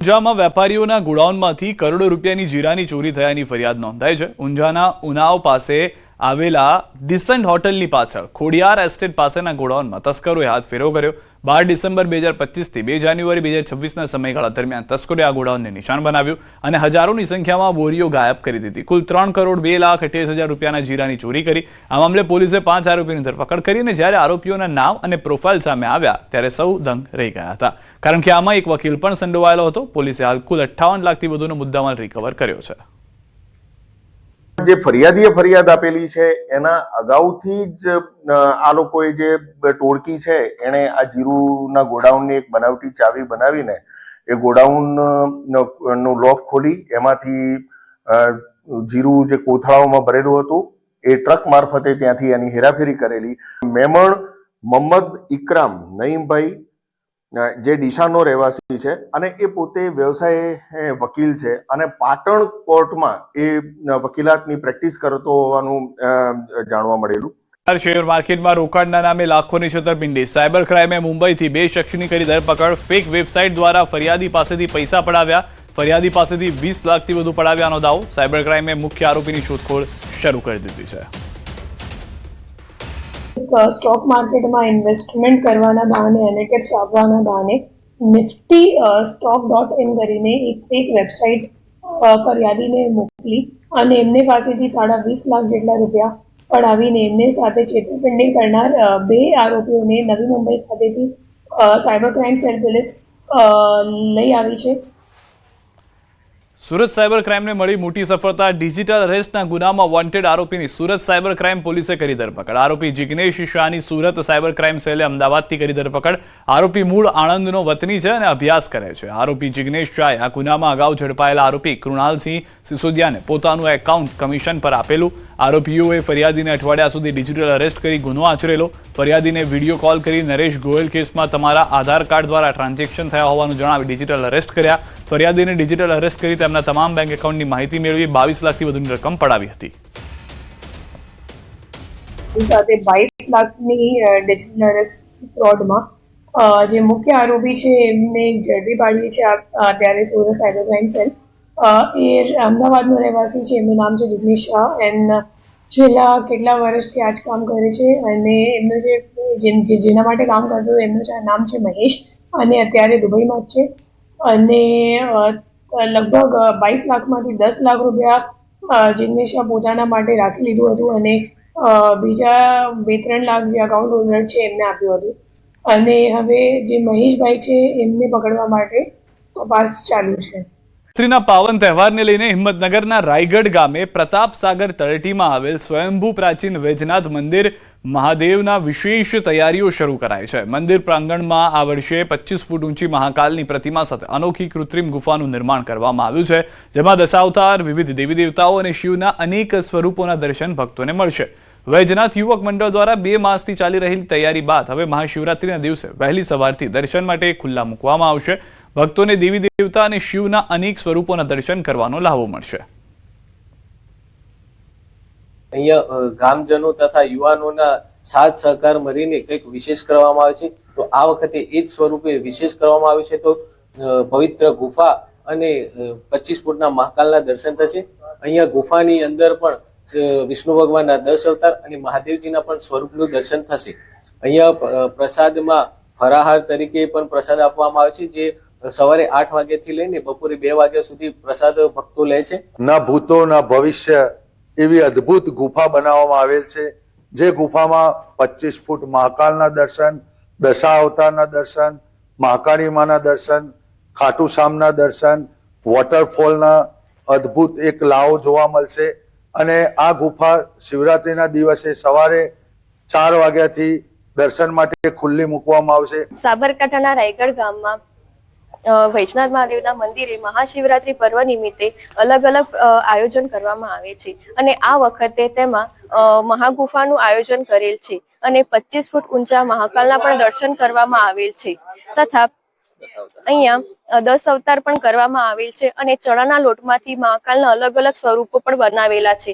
ઊંઝામાં વેપારીઓના ગોડાઉનમાંથી કરોડો રૂપિયાની જીરાની ચોરી થયાની ફરિયાદ નોંધાઈ છે। ઊંઝાના ઉનાવ પાસે આવેલા ડિસન્ટ હોટલની પાછળ ખોડિયાર એસ્ટેટ પાસેના ગોડાઉનમાં તસ્કરોએ હાથ ફેરો કર્યો। 12 ડિસેમ્બર 2025 થી 2 જાન્યુઆરી 2026ના સમયગાળા દરમિયાન તસ્કરોએ આ ગોડાઉનને નિશાન બનાવ્યું અને હજારોની સંખ્યામાં બોરીઓ ગાયબ કરી દીધી। કુલ 3,02,28,000 રૂપિયાના જીરાની ચોરી કરી। આ મામલે પોલીસે 5 આરોપીની ધરપકડ કરી અને જ્યારે આરોપીઓના નામ અને પ્રોફાઇલ સામે આવ્યા ત્યારે સૌ દંગ રહી ગયા હતા, કારણ કે આમાં એક વકીલ પણ સંડોવાયેલો હતો। પોલીસે હાલ કુલ 58 લાખથી વધુનો મુદ્દામાલ રિકવર કર્યો છે। જે ફરિયાદીએ ફરિયાદ આપેલી છે એના અગાઉથી જ આ લોકોએ જે ટોળકી છે એણે આ જીરુના ગોડાઉનની એક બનાવટી ચાવી બનાવીને એ ગોડાઉન નું લોક ખોલી એમાંથી જીરું જે કોથળાઓમાં ભરેલું હતું એ ટ્રક મારફતે ત્યાંથી એની હેરાફેરી કરેલી। મેમણ મોહમ્મદ ઇકરામ નઈમભાઈ જે ડીસાનો રહેવાસી છે અને એ પોતે વ્યવસાય વકીલ છે અને પાટણ કોર્ટમાં એ વકીલાતની પ્રેક્ટિસ કરતો હોવાનું જાણવા મળેલું। શેર માર્કેટમાં રોકાણના નામે લાખોની છેતરપિંડી। સાયબર ક્રાઇમે મુંબઈથી 2 શખ્સની કરી ધરપકડ। ફેક વેબસાઇટ દ્વારા ફરિયાદી પાસેથી પૈસા પડાવ્યા। ફરિયાદી પાસેથી 20 લાખથી વધુ પડાવ્યાનો દાવો। સાયબર ક્રાઇમે મુખ્ય આરોપીની શોધખોળ શરૂ કરી દીધી છે। સ્ટોક માર્કેટમાં ઇન્વેસ્ટમેન્ટ કરવાના બહાને એનએટીએફ આપવાના બહાને નિફ્ટી stock.in કરીને એક ફેક વેબસાઇટ ફરિયાદીને મોકલી અને એમને પાસેથી 20.5 લાખ જેટલા રૂપિયા પડાવીને એમને સાથે છેતરપિંડી કરનાર 2 આરોપીઓને નવી મુંબઈ ખાતેથી સાયબર ક્રાઇમ સેલ પોલીસ લઈ આવી છે। સુરત સાયબર ક્રાઇમને મળી મોટી સફળતા। ડિજિટલ અરેસ્ટના ગુનામાં વોન્ટેડ આરોપીની સુરત સાયબર ક્રાઇમ પોલીસે કરી ધરપકડ। આરોપી જિગ્નેશ શાહની સુરત સાયબર ક્રાઇમ સેલે અમદાવાદથી કરી ધરપકડ। આરોપી મૂળ આણંદનો વતની છે અને અભ્યાસ કરે છે। આરોપી જિગ્નેશ શાહે આ ગુનામાં અગાઉ ઝડપાયેલા આરોપી કૃણાલસિંહ સિસોદિયાને પોતાનું એકાઉન્ટ કમિશન પર આપેલું। આરોપીઓએ ફરિયાદીને અઠવાડિયા સુધી ડિજિટલ અરેસ્ટ કરી ગુનો આચરેલો। ફરિયાદીને વિડીયો કોલ કરી નરેશ ગોયલ કેસમાં તમારા આધાર કાર્ડ દ્વારા ટ્રાન્ઝેક્શન થયા હોવાનું જણાવી ડિજિટલ અરેસ્ટ કર્યા। ફરિયાદીને ડિજિટલ અરેસ્ટ કરી તેમના તમામ બેંક એકાઉન્ટની માહિતી મેળવી 22 લાખથી વધુની રકમ પડાવી હતી। સાથે 22 લાખની ડિજિટલ અરેસ્ટ ફ્રોડમાં જે મુખ્ય આરોપી છે એમને ઝડપી પાડી છે અત્યારે સુરત સાયબર ક્રાઇમ સેલ। એ અમદાવાદનો રહેવાસી છે, એમનું નામ છે જિગ્નેશ શાહ। છેલ્લા કેટલા વર્ષથી આ જ કામ કરે છે અને એમનું જેના માટે કામ કરતો હતો એમનું નામ છે મહેશ અને અત્યારે દુબઈમાં જ છે અને લગભગ 22 લાખમાંથી 10 લાખ રૂપિયા જિગ્નેશ શાહ પોતાના માટે રાખી લીધું હતું અને બીજા 2-3 લાખ જે અકાઉન્ટ હોલ્ડર છે એમને આપ્યું હતું અને હવે જે મહેશભાઈ છે એમને પકડવા માટે તપાસ ચાલુ છે। નવરાત્રીના પાવન તહેવારને લઈને હિંમતનગરના રાયગઢ ગામે પ્રતાપ સાગર તળેટીમાં આવેલ સ્વયંભૂ પ્રાચીન વૈજનાથ મંદિર મહાદેવના વિશેષ તૈયારીઓ શરૂ કરાઈ છે। મંદિર પ્રાંગણમાં આ વર્ષે 25 ફૂટ ઊંચી મહાકાલની પ્રતિમા સાથે અનોખી કૃત્રિમ ગુફાનું નિર્માણ કરવામાં આવ્યું છે, જેમાં દશાવતાર, વિવિધ દેવી દેવતાઓ અને શિવના અનેક સ્વરૂપોના દર્શન ભક્તોને મળશે। વૈજનાથ યુવક મંડળ દ્વારા 2 માસથી ચાલી રહેલી તૈયારી બાદ હવે મહાશિવરાત્રીના દિવસે વહેલી સવારથી દર્શન માટે ખુલ્લા મૂકવામાં આવશે। ભક્તોને દેવી દેવતા અને શિવના અનેક સ્વરૂપોના દર્શન કરવાનો લાભો મળશે। અહીંયા ગામજનો તથા યુવાનોના સાથ સહકાર મળીને કંઈક વિશેષ કરવામાં આવે છે, તો આ વખતે એ જ સ્વરૂપે વિશેષ કરવામાં આવ્યું છે। તો પવિત્ર ગુફા અને 25 ફૂટના મહાકાલના દર્શન થશે। અહીંયા ગુફાની અંદર પણ વિષ્ણુ ભગવાનના 10 અવતાર અને મહાદેવજીના પણ સ્વરૂપનું દર્શન થશે। અહીંયા પ્રસાદમાં ફરાહાર તરીકે પણ પ્રસાદ આપવામાં આવે છે, જે સવારે 8 વાગ્યાથી લઈને બપોરે 2 વાગ્યા સુધી પ્રસાદ ભક્તો લે છે। ન ભૂતો ન ભવિષ્ય એવી અદ્ભુત ગુફા બનાવવામાં આવેલ છે, જે ગુફામાં 25 ફૂટ મહાકાલના દર્શન, દશાવતારના દર્શન, મહાકાળી માના દર્શન, ખાટુ શ્યામના દર્શન, વોટરફોલના અદ્ભુત એક લાવો જોવા મળશે અને આ ગુફા શિવરાત્રીના દિવસે સવારે 4 વાગ્યાથી દર્શન માટે ખુલ્લી મૂકવામાં આવશે। સાબરકાંઠાના રાયગઢ ગામમાં વૈજનાથ મહાદેવના મંદિરે મહાશિવરાત્રી પર્વ નિમિત્તે અલગ અલગ આયોજન કરવામાં આવે છે અને આ વખતે તેમાં મહાગુફાનું આયોજન કરેલ છે અને 25 ફૂટ ઊંચા મહાકાલના પણ દર્શન કરવામાં આવેલ છે તથા અહીંયા 10 અવતાર પણ કરવામાં આવેલ છે અને ચણાના લોટમાંથી મહાકાલના અલગ અલગ સ્વરૂપો પણ બનાવેલા છે।